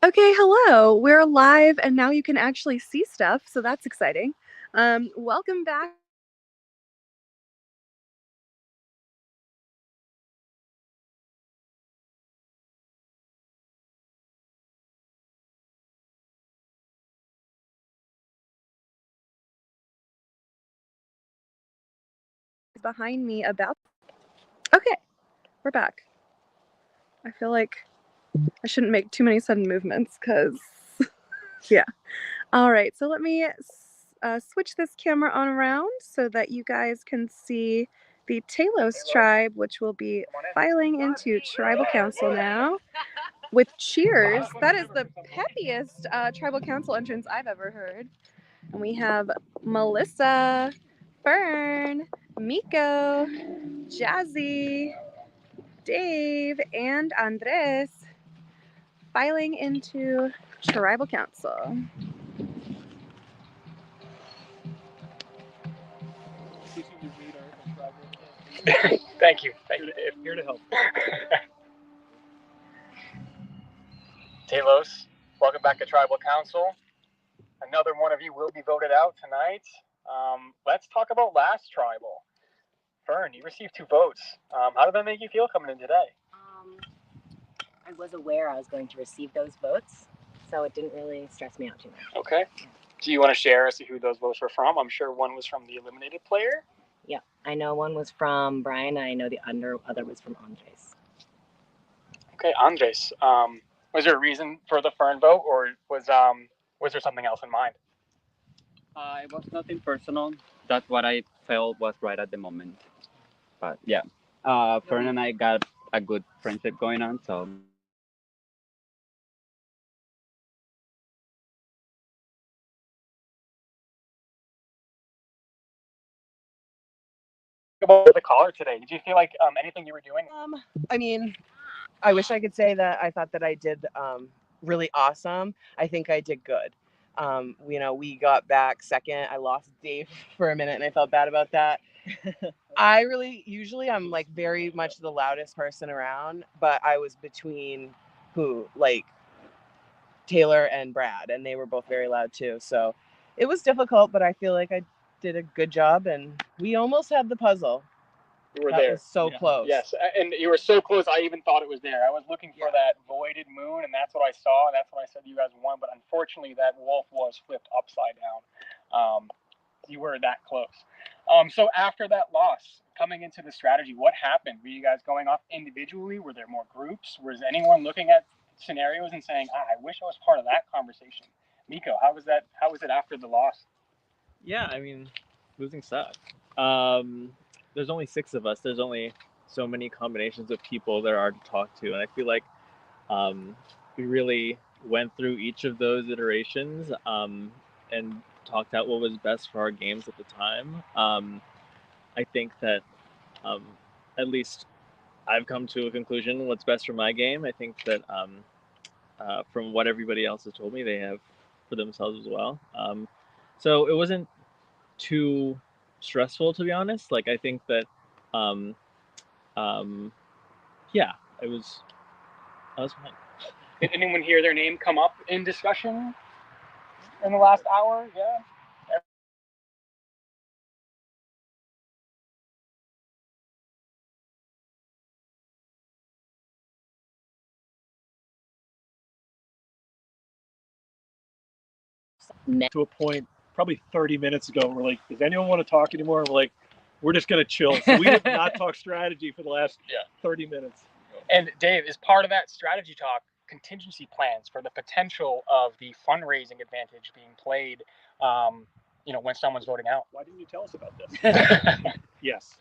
Okay, hello. We're live and now you can actually see stuff, so that's exciting. Welcome back. Behind me about. Okay, we're back. I feel like I shouldn't make too many sudden movements because, yeah. All right, so let me switch this camera on around so that you guys can see the Talos tribe, which will be filing into tribal council now with cheers. That is the peppiest tribal council entrance I've ever heard. And we have Melissa, Fern, Miko, Jazzy, Dave, and Andres filing into tribal council. Thank you. Thank you, Dave. Here to help. Talos, welcome back to Tribal Council. Another one of you will be voted out tonight. Let's talk about last Tribal. Fern, you received 2 votes. How did that make you feel coming in today? I was aware I was going to receive those votes, so it didn't really stress me out too much. Okay. Do you want to share as to who those votes were from? I'm sure one was from the eliminated player. Yeah, I know one was from Brian, and I know the other was from Andres. Okay, Andres. Was there a reason for the Fern vote, or was there something else in mind? It was nothing personal. That's what I felt was right at the moment. But yeah, Fern and I got a good friendship going on, so. About the caller today, did you feel like anything you were doing? I mean, I wish I could say that I thought that I did really awesome. I think I did good. We got back second. I lost Dave for a minute and I felt bad about that. Usually I'm like very much the loudest person around, but I was between Taylor and Brad, and they were both very loud too. So it was difficult, but I feel like I did a good job and we almost had the puzzle. You were that there. was so close. Yes, and you were so close. I even thought it was there. I was looking for that voided moon, and that's what I saw. And that's what I said you guys won. But unfortunately, that wolf was flipped upside down. You were that close. So after that loss, coming into the strategy, what happened? Were you guys going off individually? Were there more groups? Was anyone looking at scenarios and saying, I wish I was part of that conversation"? Miko, how was that? How was it after the loss? Yeah, I mean, losing sucks. There's only 6 of us. There's only so many combinations of people there are to talk to, and I feel like we really went through each of those iterations and talked out what was best for our games at the time. I think that at least I've come to a conclusion what's best for my game. I think that from what everybody else has told me, they have for themselves as well. So it wasn't too stressful, to be honest. Like, I think that um yeah, I was fine. Did anyone hear their name come up in discussion in the last hour? Yeah. To a point, probably 30 minutes ago, we're like, does anyone want to talk anymore? And we're like, we're just going to chill. So we did not talk strategy for the last 30 minutes. And Dave, is part of that strategy talk contingency plans for the potential of the fundraising advantage being played, when someone's voting out? Why didn't you tell us about this? Yes,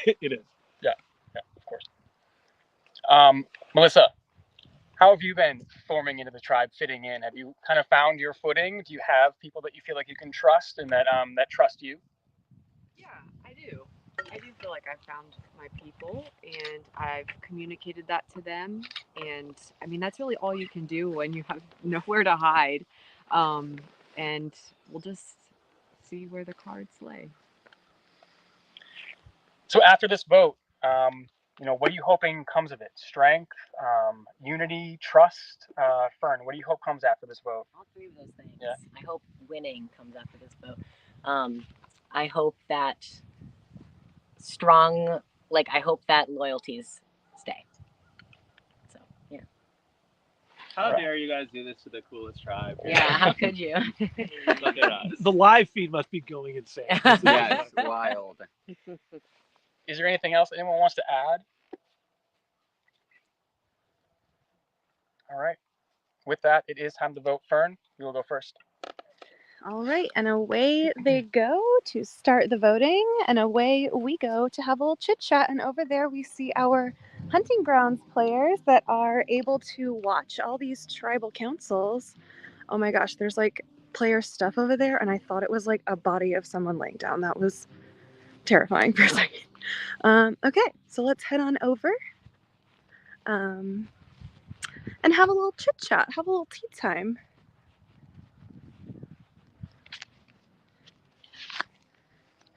it is. Yeah, of course. Melissa, how have you been forming into the tribe, fitting in? Have you kind of found your footing? Do you have people that you feel like you can trust and that trust you? Yeah, I do. I do feel like I've found my people and I've communicated that to them. And I mean, that's really all you can do when you have nowhere to hide. And we'll just see where the cards lay. So after this vote, what are you hoping comes of it? Strength, unity, trust? Fern, what do you hope comes after this vote? All three of those things. Yeah. I hope winning comes after this vote. I hope that I hope that loyalties stay. So, yeah. How dare you guys do this to the coolest tribe? Yeah, how could you? Look at us. The live feed must be going insane. Yeah, it's wild. Is there anything else anyone wants to add? All right. With that, it is time to vote. Fern, you will go first. All right, and away they go to start the voting, and away we go to have a little chit chat. And over there, we see our Hunting Grounds players that are able to watch all these tribal councils. Oh my gosh, there's like player stuff over there, and I thought it was like a body of someone laying down. That was terrifying for a second. Okay, so let's head on over and have a little chit chat, have a little tea time.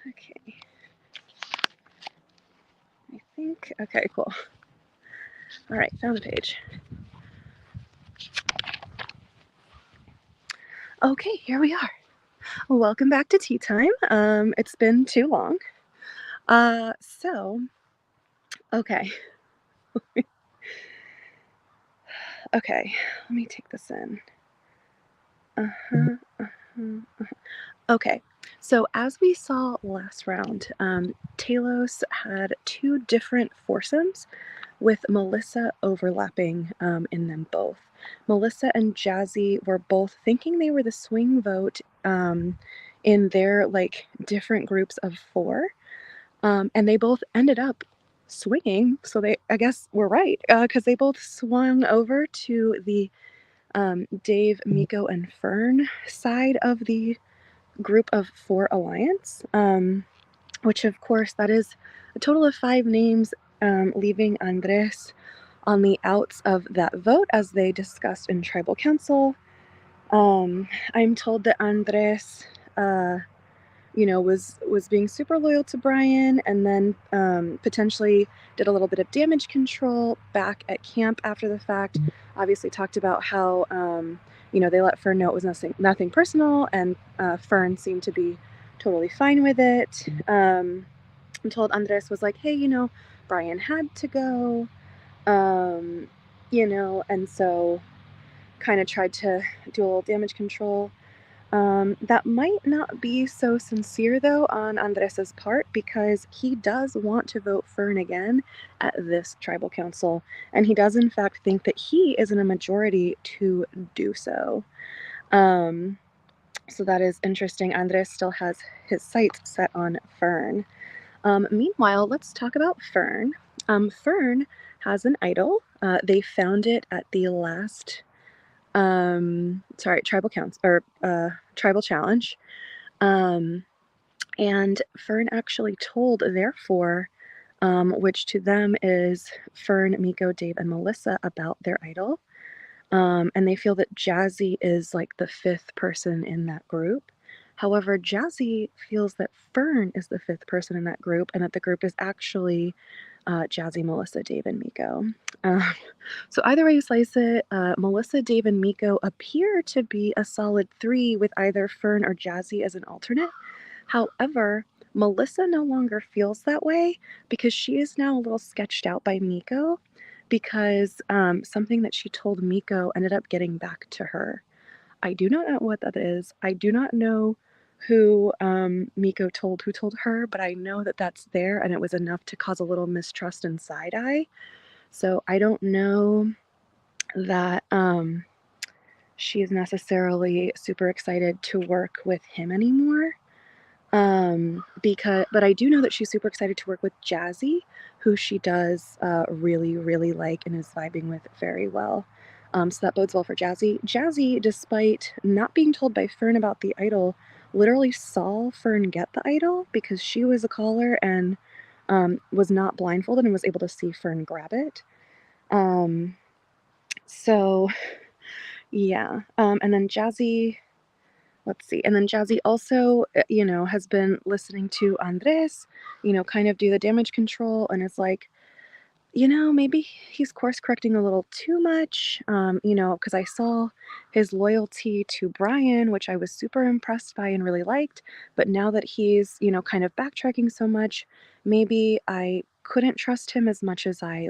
Okay. I think, okay, cool. All right, found the page. Okay, here we are. Welcome back to tea time. It's been too long. Okay. Okay, let me take this in. Okay, so as we saw last round, Talos had two different foursomes with Melissa overlapping in them both. Melissa and Jazzy were both thinking they were the swing vote in their like different groups of 4, and they both ended up swinging. So they, I guess, were right because they both swung over to the Dave, Miko, and Fern side of the group of 4 alliance, which of course that is a total of 5 names, leaving Andres on the outs of that vote as they discussed in tribal council. I'm told that Andres was being super loyal to Brian, and then potentially did a little bit of damage control back at camp after the fact. Obviously talked about how they let Fern know it was nothing personal, and Fern seemed to be totally fine with it. I'm told Andres was like, hey, Brian had to go, and so kind of tried to do a little damage control. That might not be so sincere, though, on Andres's part, because he does want to vote Fern again at this tribal council, and he does, in fact, think that he is in a majority to do so. So that is interesting. Andres still has his sights set on Fern. Meanwhile, let's talk about Fern. Fern has an idol. They found it at the last tribal council or tribal challenge. And Fern actually told their 4, which to them is Fern, Miko, Dave, and Melissa, about their idol. And they feel that Jazzy is like the 5th person in that group. However, Jazzy feels that Fern is the 5th person in that group, and that the group is actually Jazzy, Melissa, Dave, and Miko. So either way you slice it, Melissa, Dave, and Miko appear to be a solid 3 with either Fern or Jazzy as an alternate. However, Melissa no longer feels that way because she is now a little sketched out by Miko, because something that she told Miko ended up getting back to her. I do not know what that is. I do not know who Miko told who told her, but I know that that's there, and it was enough to cause a little mistrust and side eye. So I don't know that she is necessarily super excited to work with him anymore. But I do know that she's super excited to work with Jazzy, who she does really, really like and is vibing with very well. So that bodes well for Jazzy. Jazzy, despite not being told by Fern about the idol, literally saw Fern get the idol because she was a caller and was not blindfolded and was able to see Fern grab it. So yeah. And then Jazzy, let's see. And then Jazzy also, has been listening to Andres, kind of do the damage control, and is like, maybe he's course correcting a little too much, because I saw his loyalty to Brian, which I was super impressed by and really liked. But now that he's, kind of backtracking so much, maybe I couldn't trust him as much as I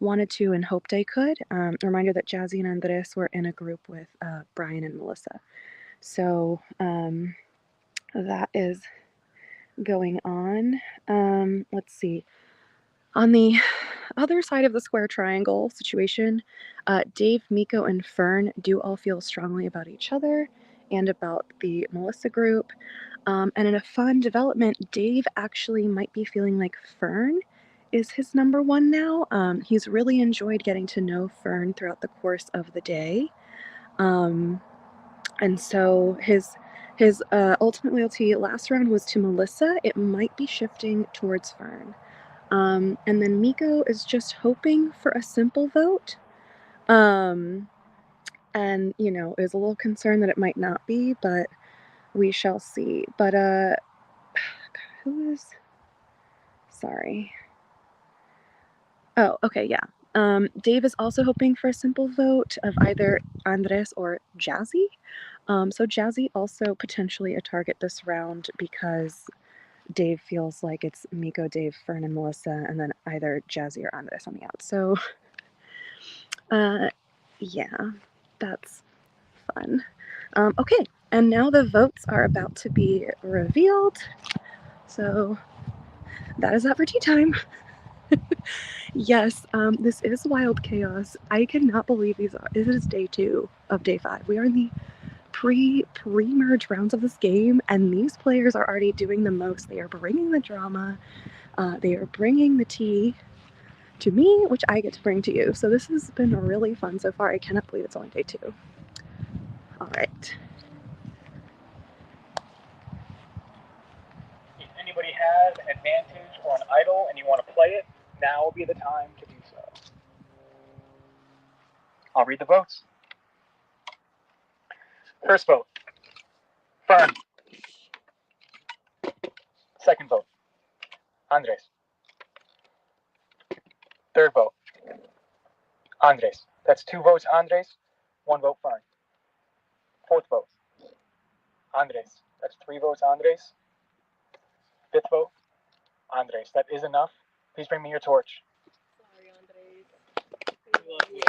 wanted to and hoped I could. Reminder that Jazzy and Andres were in a group with Brian and Melissa. So that is going on. Let's see. On the other side of the square triangle situation, Dave, Miko, and Fern do all feel strongly about each other and about the Melissa group. And in a fun development, Dave actually might be feeling like Fern is his number one now. He's really enjoyed getting to know Fern throughout the course of the day. And so his ultimate loyalty last round was to Melissa. It might be shifting towards Fern. And then Miko is just hoping for a simple vote. And, is a little concerned that it might not be, but we shall see. But, who is... Sorry. Oh, okay, yeah. Dave is also hoping for a simple vote of either Andres or Jazzy. So Jazzy also potentially a target this round because Dave feels like it's Miko, Dave, Fern, and Melissa, and then either Jazzy or Andres on the out. So, yeah, that's fun. Okay, and now the votes are about to be revealed. So that is that for tea time. Yes, this is wild chaos. I cannot believe this is day 2 of day 5. We are in the pre-merge rounds of this game, and these players are already doing the most. They are bringing the drama. They are bringing the tea to me, which I get to bring to you. So this has been really fun so far. I cannot believe it's only day 2. All right. If anybody has an advantage or an idol and you want to play it, now will be the time to do so. I'll read the votes. First vote, Fern. Second vote, Andres. Third vote, Andres. That's 2 votes Andres, 1 vote Fern. Fourth vote, Andres. That's 3 votes Andres. Fifth vote, Andres. That is enough. Please bring me your torch. Sorry, Andres. We love you.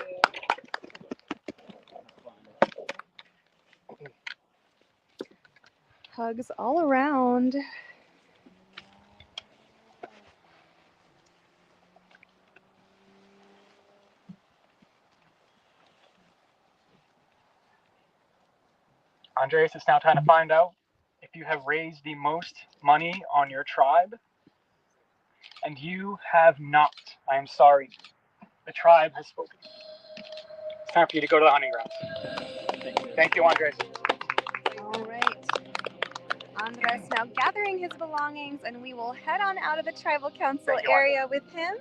Hugs all around. Andres, it's now time to find out if you have raised the most money on your tribe. And you have not. I am sorry. The tribe has spoken. It's time for you to go to the hunting grounds. Thank you, Andres. All right. Andres now gathering his belongings, and we will head on out of the tribal council area with him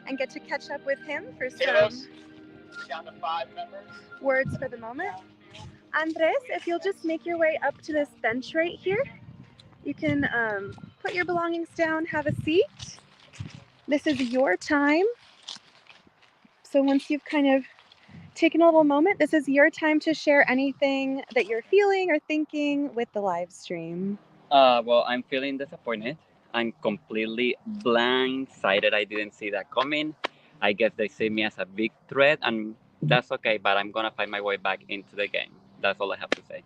and get to catch up with him for some down to 5 members. Words for the moment. Andres, if you'll just make your way up to this bench right here, you can put your belongings down, have a seat. This is your time. So once you've kind of taken a little moment, this is your time to share anything that you're feeling or thinking with the live stream. Well, I'm feeling disappointed. I'm completely blindsided. I didn't see that coming. I guess they see me as a big threat, and that's okay, but I'm going to find my way back into the game. That's all I have to say.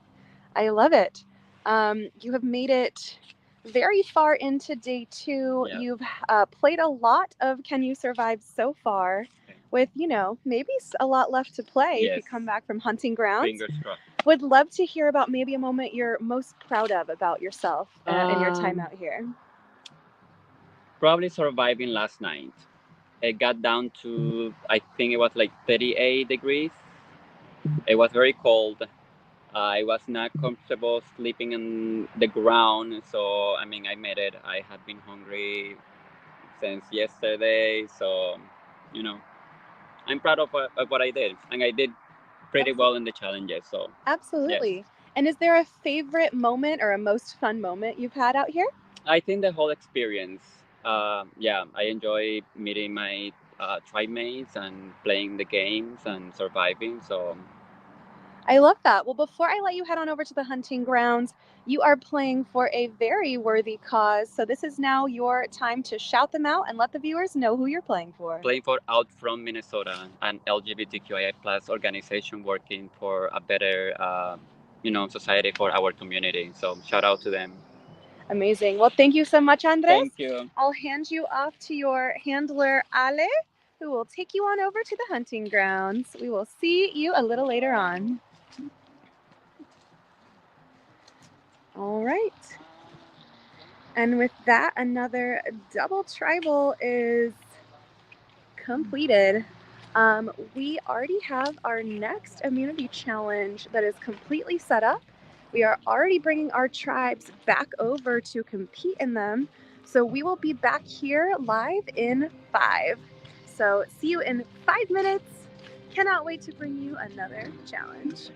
I love it. You have made it very far into day 2. Yep. You've played a lot of Can You Survive so far, with, maybe a lot left to play if you come back from hunting grounds. Fingers crossed. Would love to hear about maybe a moment you're most proud of about yourself in your time out here. Probably surviving last night. It got down to, I think it was like 38 degrees. It was very cold. I was not comfortable sleeping on the ground, so I made it. I had been hungry since yesterday, so I'm proud of what I did, and I did pretty well in the challenges. So absolutely. Yes. And is there a favorite moment or a most fun moment you've had out here? I think the whole experience. I enjoy meeting my tribe mates and playing the games and surviving. So I love that. Well, before I let you head on over to the hunting grounds, you are playing for a very worthy cause. So this is now your time to shout them out and let the viewers know who you're playing for. playing for Out From Minnesota, an LGBTQIA plus organization working for a better, society for our community. So shout out to them. Amazing. Well, thank you so much, Andres. Thank you. I'll hand you off to your handler, Ale, who will take you on over to the hunting grounds. We will see you a little later on. All right. And with that, another double tribal is completed. We already have our next immunity challenge that is completely set up. We are already bringing our tribes back over to compete in them. So we will be back here live in 5. So see you in 5 minutes. Cannot wait to bring you another challenge.